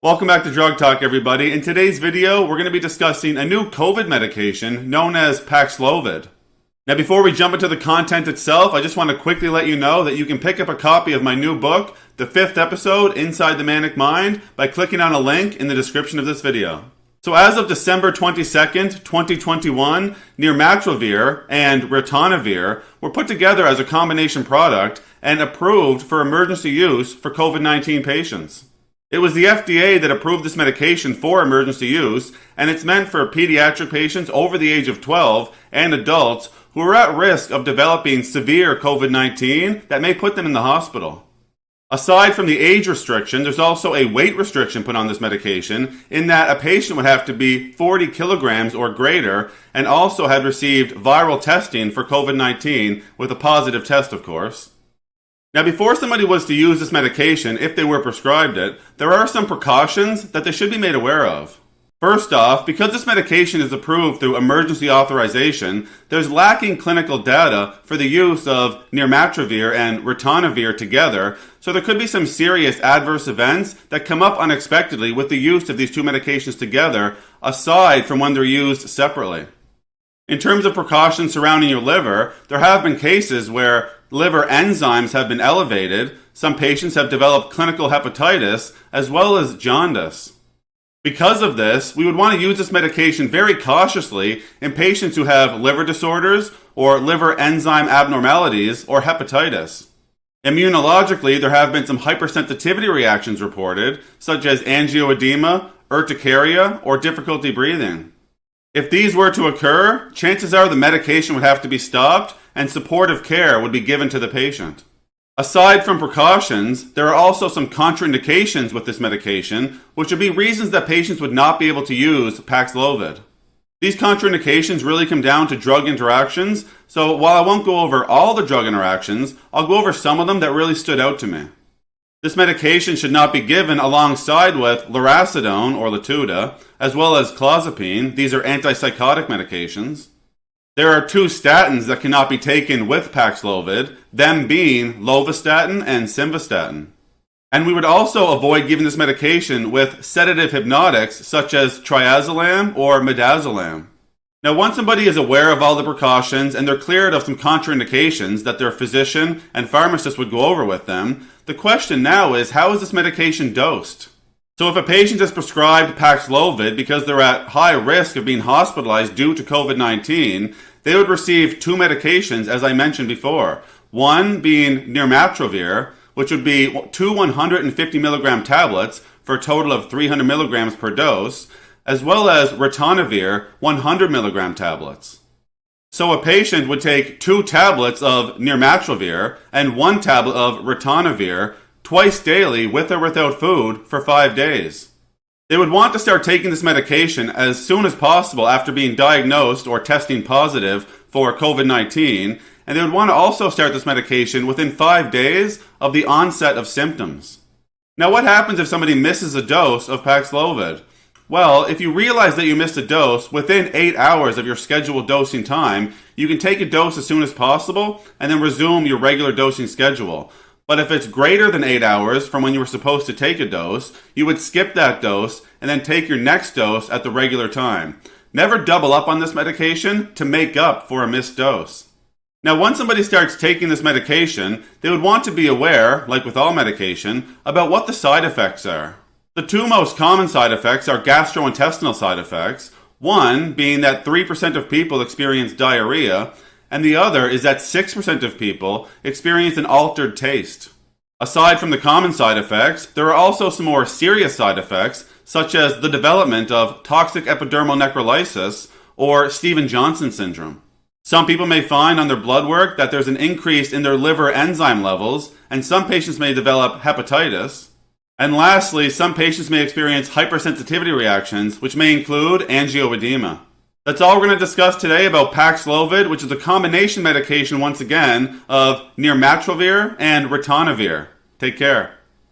Welcome back to Drug Talk, everybody. In today's video, we're going to be discussing a new COVID medication known as Paxlovid. Now, before we jump into the content itself, I just want to quickly let you know that you can pick up a copy of my new book, The 5th Episode, Inside the Manic Mind, by clicking on a link in the description of this video. So as of December 22nd, 2021, Nirmatrelvir and Ritonavir were put together as a combination product and approved for emergency use for COVID-19 patients. It was the FDA that approved this medication for emergency use, and it's meant for pediatric patients over the age of 12 and adults who are at risk of developing severe COVID-19 that may put them in the hospital. Aside from the age restriction, there's also a weight restriction put on this medication in that a patient would have to be 40 kilograms or greater and also had received viral testing for COVID-19 with a positive test, of course. Now, before somebody was to use this medication, if they were prescribed it, there are some precautions that they should be made aware of. First off, because this medication is approved through emergency authorization, there's lacking clinical data for the use of Nirmatrelvir and Ritonavir together, so there could be some serious adverse events that come up unexpectedly with the use of these two medications together, aside from when they're used separately. In terms of precautions surrounding your liver, there have been cases where liver enzymes have been elevated. Some patients have developed clinical hepatitis as well as jaundice. Because of this, we would want to use this medication very cautiously in patients who have liver disorders or liver enzyme abnormalities or hepatitis. Immunologically, there have been some hypersensitivity reactions reported, such as angioedema, urticaria, or difficulty breathing. If these were to occur, chances are the medication would have to be stopped and supportive care would be given to the patient. Aside from precautions, there are also some contraindications with this medication, which would be reasons that patients would not be able to use Paxlovid. These contraindications really come down to drug interactions, so while I won't go over all the drug interactions, I'll go over some of them that really stood out to me. This medication should not be given alongside with lurasidone or Latuda, as well as clozapine. These are antipsychotic medications. There are two statins that cannot be taken with Paxlovid, them being lovastatin and simvastatin. And we would also avoid giving this medication with sedative hypnotics such as triazolam or midazolam. Now, once somebody is aware of all the precautions and they're cleared of some contraindications that their physician and pharmacist would go over with them, the question now is, how is this medication dosed? So if a patient is prescribed Paxlovid because they're at high risk of being hospitalized due to COVID-19, they would receive two medications, as I mentioned before. One being Nirmatrelvir, which would be two 150 milligram tablets for a total of 300 milligrams per dose, as well as Ritonavir 100 milligram tablets. So a patient would take two tablets of Nirmatrelvir and one tablet of Ritonavir twice daily with or without food for 5 days. They would want to start taking this medication as soon as possible after being diagnosed or testing positive for COVID-19, and they would want to also start this medication within 5 days of the onset of symptoms. Now, what happens if somebody misses a dose of Paxlovid? Well, if you realize that you missed a dose within 8 hours of your scheduled dosing time, you can take a dose as soon as possible and then resume your regular dosing schedule. But if it's greater than 8 hours from when you were supposed to take a dose, you would skip that dose and then take your next dose at the regular time. Never double up on this medication to make up for a missed dose. Now, once somebody starts taking this medication, they would want to be aware, like with all medication, about what the side effects are. The two most common side effects are gastrointestinal side effects, one being that 3% of people experience diarrhea, and the other is that 6% of people experience an altered taste. Aside from the common side effects, there are also some more serious side effects, such as the development of toxic epidermal necrolysis or Stevens-Johnson syndrome. Some people may find on their blood work that there's an increase in their liver enzyme levels, and some patients may develop hepatitis. And lastly, some patients may experience hypersensitivity reactions, which may include angioedema. That's all we're going to discuss today about Paxlovid, which is a combination medication, once again, of Nirmatrelvir and Ritonavir. Take care.